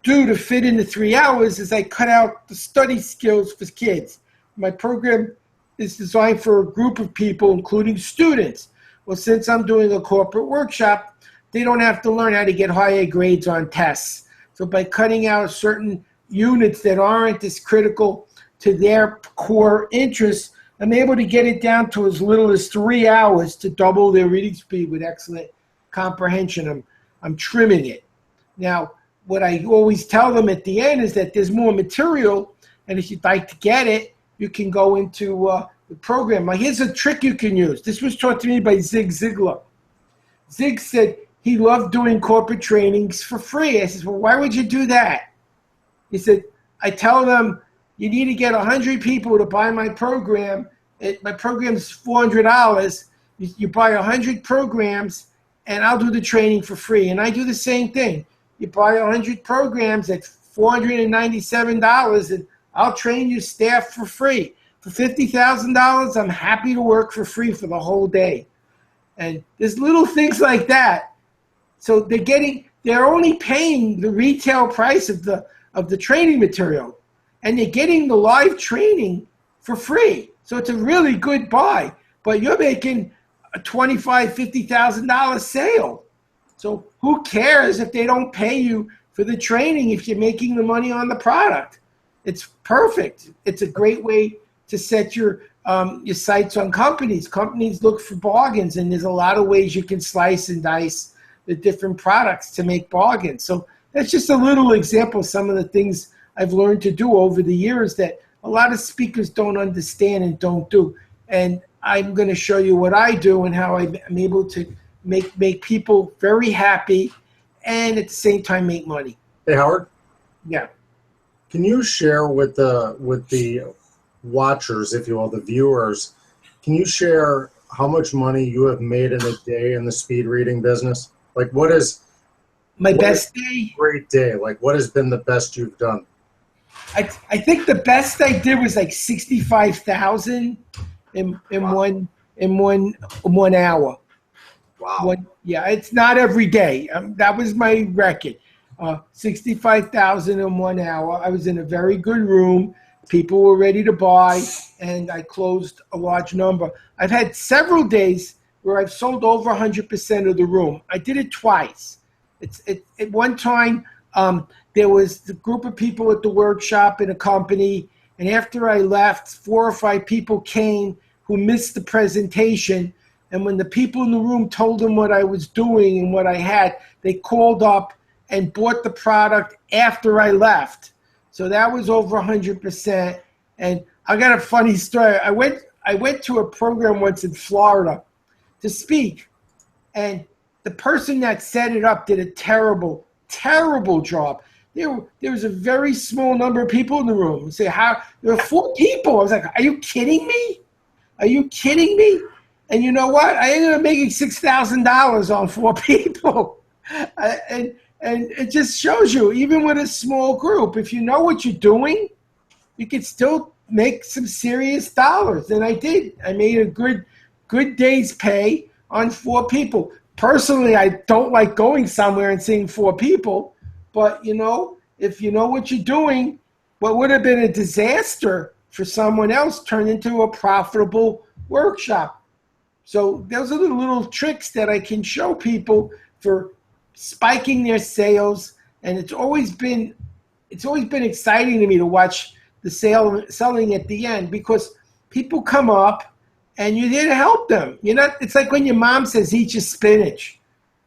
do to fit into 3 hours is I cut out the study skills for kids. My program is designed for a group of people, including students. Well, since I'm doing a corporate workshop, they don't have to learn how to get higher grades on tests. So by cutting out certain units that aren't as critical to their core interests, I'm able to get it down to as little as 3 hours to double their reading speed with excellent comprehension. I'm trimming it. Now, what I always tell them at the end is that there's more material, and if you'd like to get it, you can go into the program. Now, here's a trick you can use. This was taught to me by Zig Ziglar. Zig said he loved doing corporate trainings for free. I said, well, why would you do that? He said, I tell them, you need to get 100 people to buy my program. My program's $400. You buy 100 programs, and I'll do the training for free. And I do the same thing. You buy 100 programs at $497, and I'll train your staff for free. For $50,000, I'm happy to work for free for the whole day. And there's little things like that. So they're only paying the retail price of the training material, and they're getting the live training for free. So it's a really good buy, but you're making a $25,000, $50,000 sale. So who cares if they don't pay you for the training if you're making the money on the product? It's perfect. It's a great way to set your sights on companies. Companies look for bargains, and there's a lot of ways you can slice and dice the different products to make bargains. So that's just a little example of some of the things I've learned to do over the years that a lot of speakers don't understand and don't do. And I'm going to show you what I do and how I'm able to make people very happy and at the same time make money. Hey, Howard? Yeah. Can you share with the watchers, if you will, the viewers, can you share how much money you have made in a day in the speed reading business? Like, what is my best day? Great day. Like, what has been the best you've done? I think the best I did was like 65,000 in one hour. Wow. Yeah, it's not every day. That was my record. 65,000 in 1 hour. I was in a very good room. People were ready to buy, and I closed a large number. I've had several days where I've sold over 100% of the room. I did it twice. At one time, there was the group of people at the workshop in a company, and after I left, 4 or 5 people came who missed the presentation. And when the people in the room told them what I was doing and what I had, they called up and bought the product after I left. So that was over 100%. And I got a funny story. I went to a program once in Florida to speak, and the person that set it up did a terrible, terrible job. There was a very small number of people in the room. Say, how there were 4 people. I was like, are you kidding me? Are you kidding me? And you know what? I ended up making $6,000 on 4 people. And it just shows you, even with a small group, if you know what you're doing, you can still make some serious dollars. And I did. I made a good good day's pay on 4 people. Personally, I don't like going somewhere and seeing 4 people, but if you know what you're doing, what would have been a disaster for someone else turned into a profitable workshop. So those are the little tricks that I can show people for spiking their sales, and it's always been exciting to me to watch the selling at the end, because people come up and you're there to help them. It's like when your mom says, eat your spinach.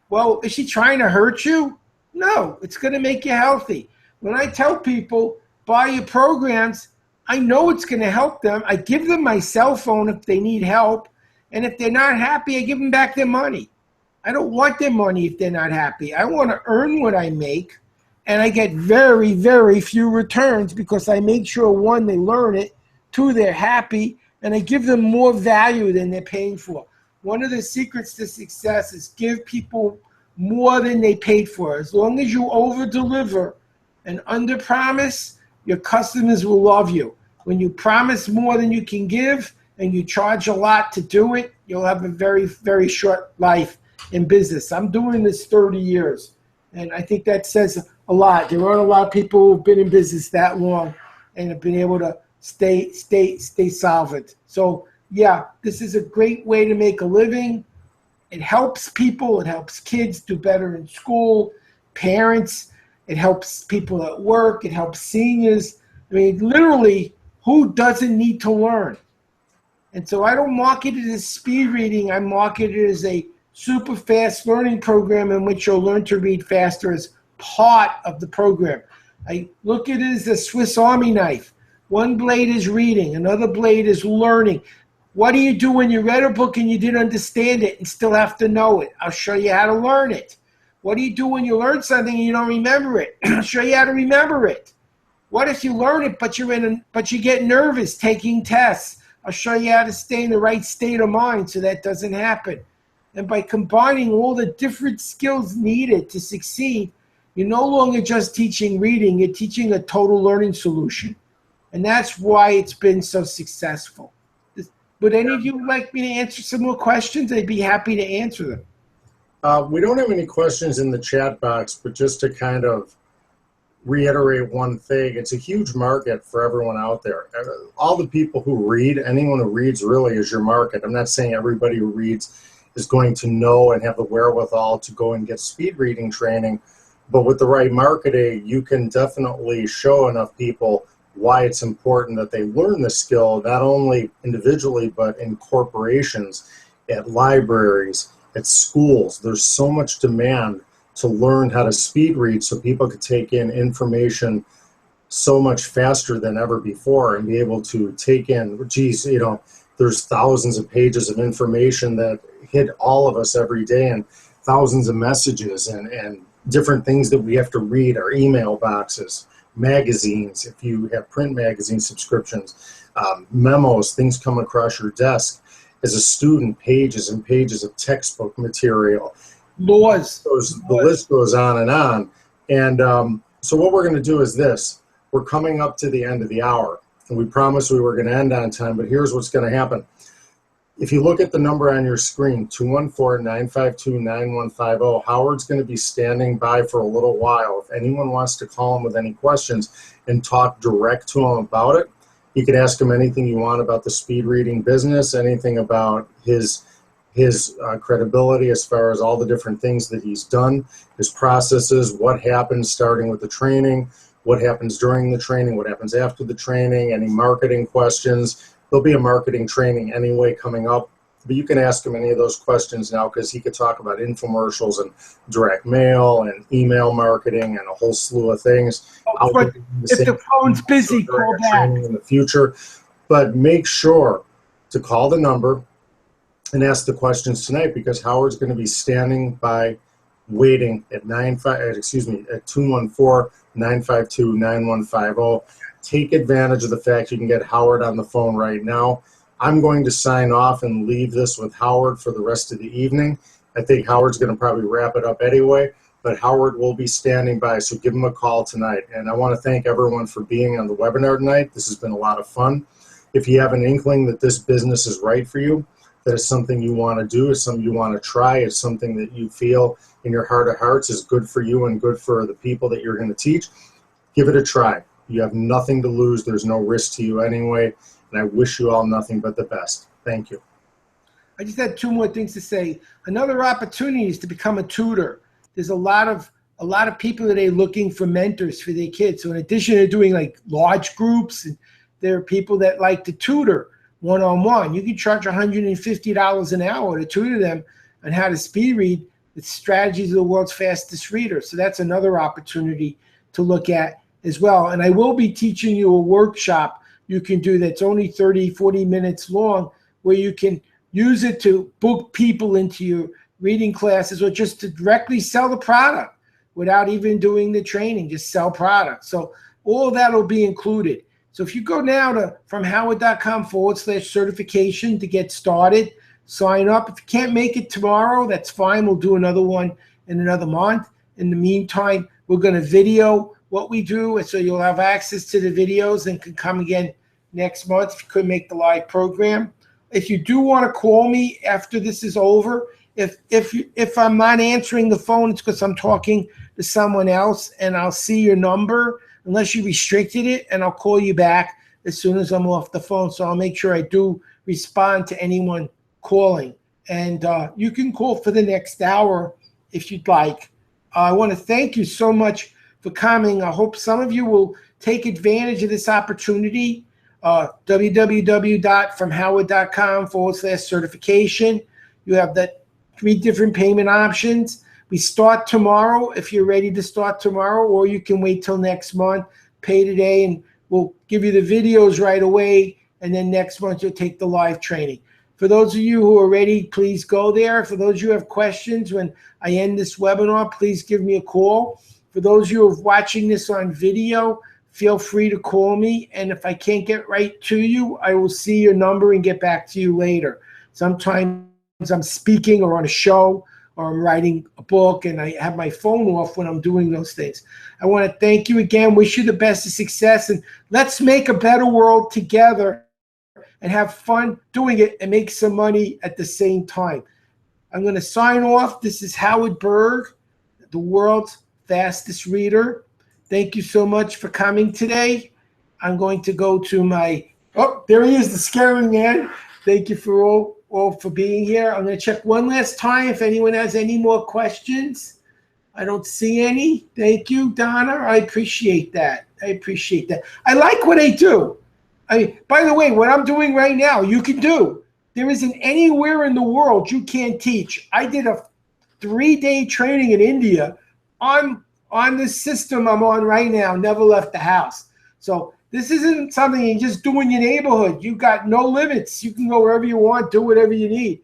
Well, is she trying to hurt you? No, it's going to make you healthy. When I tell people, buy your programs, I know it's going to help them. I give them my cell phone if they need help. And if they're not happy, I give them back their money. I don't want their money if they're not happy. I want to earn what I make. And I get very, very few returns because I make sure, 1, they learn it, 2, they're happy, and I give them more value than they're paying for. One of the secrets to success is give people more than they paid for. As long as you over-deliver and under-promise, your customers will love you. When you promise more than you can give and you charge a lot to do it, you'll have a very, very short life in business. I'm doing this 30 years, and I think that says a lot. There aren't a lot of people who've been in business that long and have been able to stay solvent. So yeah, this is a great way to make a living. It helps people. It helps kids do better in school, parents. It helps people at work. It helps seniors. I mean, literally, who doesn't need to learn? And so I don't market it as speed reading. I market it as a super fast learning program in which you'll learn to read faster as part of the program. I look at it as a Swiss Army knife. One blade is reading, another blade is learning. What do you do when you read a book and you didn't understand it and still have to know it? I'll show you how to learn it. What do you do when you learn something and you don't remember it? I'll show you how to remember it. What if you learn it but you get nervous taking tests? I'll show you how to stay in the right state of mind so that doesn't happen. And by combining all the different skills needed to succeed, you're no longer just teaching reading, you're teaching a total learning solution. And that's why it's been so successful. Would any of you like me to answer some more questions? I'd be happy to answer them. We don't have any questions in the chat box, but just to kind of reiterate one thing, it's a huge market for everyone out there. All the people who read, anyone who reads really is your market. I'm not saying everybody who reads is going to know and have the wherewithal to go and get speed reading training, but with the right marketing, you can definitely show enough people why it's important that they learn the skill, not only individually, but in corporations, at libraries, at schools. There's so much demand to learn how to speed read so people could take in information so much faster than ever before and be able to take in, there's thousands of pages of information that hit all of us every day, and thousands of messages and different things that we have to read, our email boxes, magazines, if you have print magazine subscriptions, memos, things come across your desk. As a student, pages and pages of textbook material. Laws. The list goes on and on. And so what we're going to do is this. We're coming up to the end of the hour, and we promised we were going to end on time, but here's what's going to happen. If you look at the number on your screen, 214-952-9150, Howard's going to be standing by for a little while. If anyone wants to call him with any questions and talk direct to him about it, you can ask him anything you want about the speed reading business, anything about his credibility as far as all the different things that he's done, his processes, what happens starting with the training, what happens during the training, what happens after the training, any marketing questions. There'll be a marketing training anyway coming up, but you can ask him any of those questions now because he could talk about infomercials and direct mail and email marketing and a whole slew of things. But if the phone's busy, call back. In the future, but make sure to call the number and ask the questions tonight because Howard's going to be standing by waiting at 214-952-9150. Take advantage of the fact you can get Howard on the phone right now. I'm going to sign off and leave this with Howard for the rest of the evening. I think Howard's going to probably wrap it up anyway, but Howard will be standing by, so give him a call tonight. And I want to thank everyone for being on the webinar tonight. This has been a lot of fun. If you have an inkling that this business is right for you, that it's something you want to do, it's something you want to try, it's something that you feel in your heart of hearts is good for you and good for the people that you're going to teach, give it a try. You have nothing to lose. There's no risk to you anyway. And I wish you all nothing but the best. Thank you. I just had two more things to say. Another opportunity is to become a tutor. There's a lot of people today looking for mentors for their kids. So in addition to doing like large groups, there are people that like to tutor one-on-one. You can charge $150 an hour to tutor them on how to speed read the strategies of the world's fastest reader. So that's another opportunity to look at as well. And I will be teaching you a workshop you can do that's only 30, 40 minutes long, where you can use it to book people into your reading classes or just to directly sell the product without even doing the training, just sell products. So all of that will be included. So if you go now to fromhoward.com/certification to get started, sign up. If you can't make it tomorrow, that's fine. We'll do another one in another month. In the meantime, we're going to video what we do, and so you'll have access to the videos and can come again next month if you couldn't make the live program. If you do want to call me after this is over, if I'm not answering the phone, it's because I'm talking to someone else, and I'll see your number unless you restricted it, and I'll call you back as soon as I'm off the phone. So I'll make sure I do respond to anyone calling. And you can call for the next hour if you'd like. I want to thank you so much for coming. I hope some of you will take advantage of this opportunity. www.fromhoward.com/certification. You have that 3 different payment options. We start tomorrow if you're ready to start tomorrow, or you can wait till next month, pay today, and we'll give you the videos right away. And then next month you'll take the live training. For those of you who are ready, please go there. For those of you who have questions when I end this webinar, please give me a call. For those of you who are watching this on video, feel free to call me. And if I can't get right to you, I will see your number and get back to you later. Sometimes I'm speaking or on a show, or I'm writing a book, and I have my phone off when I'm doing those things. I want to thank you again, wish you the best of success, and let's make a better world together and have fun doing it and make some money at the same time. I'm going to sign off. This is Howard Berg, the world's fastest reader. Thank you so much for coming today. I'm going to go to my, oh, there he is, the scary man. Thank you for all for being here. I'm going to check one last time if anyone has any more questions. I don't see any. Thank you, Donna. I appreciate that. I appreciate that. I like what I do. By the way, what I'm doing right now, you can do. There isn't anywhere in the world you can't teach. I did a 3-day training in India on this system I'm on right now, never left the house. So this isn't something you just do in your neighborhood. You got no limits. You can go wherever you want, do whatever you need.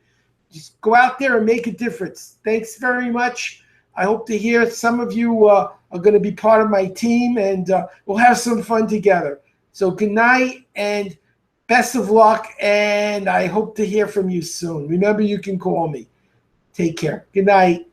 Just go out there and make a difference. Thanks very much. I hope to hear some of you are going to be part of my team, and we'll have some fun together. So good night and best of luck, and I hope to hear from you soon. Remember, you can call me. Take care. Good night.